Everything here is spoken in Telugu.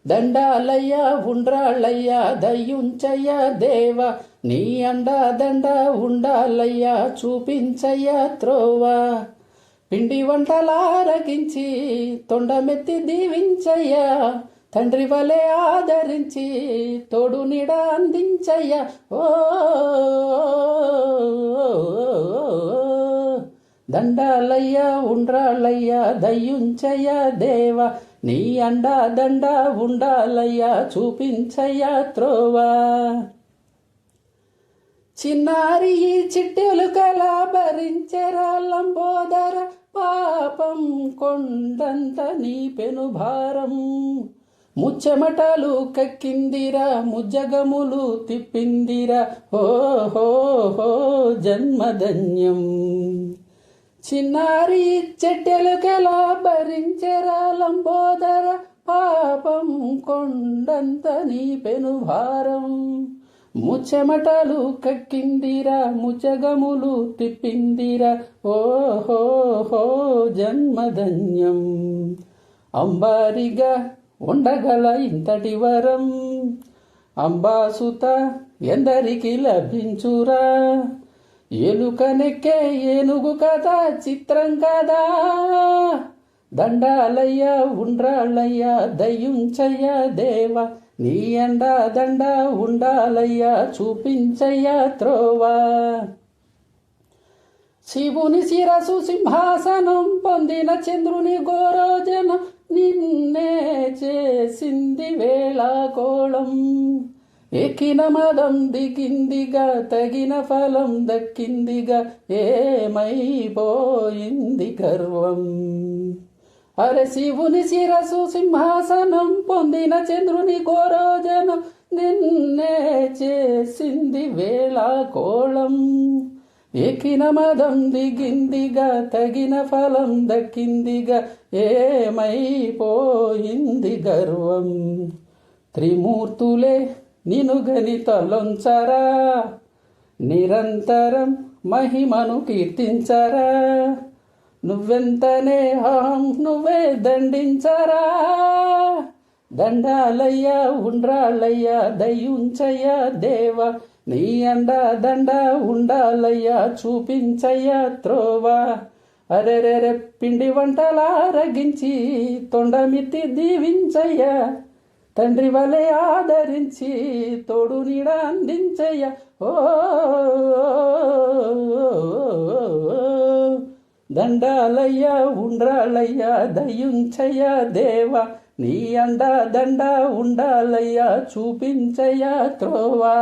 దండాలయ్యా ఉండ్రాళ్ళయ్యా దయ్యుంచయ్యా దేవా, నీ అండా దండ ఉండాలయ్యా చూపించయ్యా త్రోవా. పిండి వంటలారగించి తొండమెత్తి దీవించయ్యా, తండ్రి వలె ఆదరించి తోడు నీడ అందించయ్యా. ఓ దండాలయ్యా ఉండ్రాళ్ళయ్యా దయ్యుంచయ్యా దేవా, నీ అండా దండ ఉండాలయ్యా చూపించయ్యా త్రోవా. చిన్నారి ఈ చిట్టెలు కలా భరించెరా లంబోదర, పాపం కొండంత నీ పెనుభారం. ముచ్చెమటలు కక్కిందిరా ముజ్జగములు తిప్పిందిరా, హో జన్మధన్యం. చిన్నారి చెట్టెలుకెలా భరించెరా లంబోదర, పాపం కొండంత నీ పెనుభారం. ముచ్చెమటలు కక్కిందిరా ముచ్చగములు తిప్పిందిరా, ఓహో జన్మధన్యం. అంబారిగా ఉండగల ఇంతటి వరం, అంబాసుత ఎందరికి లభించురా. ఎలుకనెక్కే ఏనుగు కదా చిత్రం కదా, దండాలయ్యా ఉండ్రాళ్ళయ్యా దయ్యుంచయ్యా దేవా, నీ అండా దండ ఉండాలయ్యా చూపించయ్యా త్రోవా. శివుని శిరసు సింహాసనం పొందిన చంద్రుని గోరోజనం, నిన్నే చేసింది వేళాకోళం. ఎక్కిన మదం దిగిందిగా తగిన ఫలం దక్కిందిగా, ఏమైపోయింది గర్వం. అరే శివుని శిరసు సింహాసనం పొందిన చంద్రుని గోరోజనం, నిన్నే చేసింది వేళాకోళం. ఎక్కిన మదం దిగిందిగా తగిన ఫలం దక్కిందిగా, ఏమైపోయింది గర్వం. త్రిమూర్తులే నిను గని తలొంచరా, నిరంతరం మహిమను కీర్తించరా. నువ్వెంతనే అహం నువ్వే దండించరా, దండాలయ్యా ఉండ్రాళ్ళయ్యా దయ్యుంచయ్యా దేవా, నీ అండా దండ ఉండాలయ్యా చూపించయ్యా త్రోవా. అరెరెరె పిండి వంటలారగించి తొండమిత్తి దీవించయ్యా, తండ్రి వలె ఆదరించి తోడు నీడ అందించయ్యా. ఓ దండాలయ్యా ఉండ్రాళ్ళయ్యా దయ్యుంచయ్యా దేవా, నీ అండా దండ ఉండాలయ్యా చూపించయ్యా త్రోవా.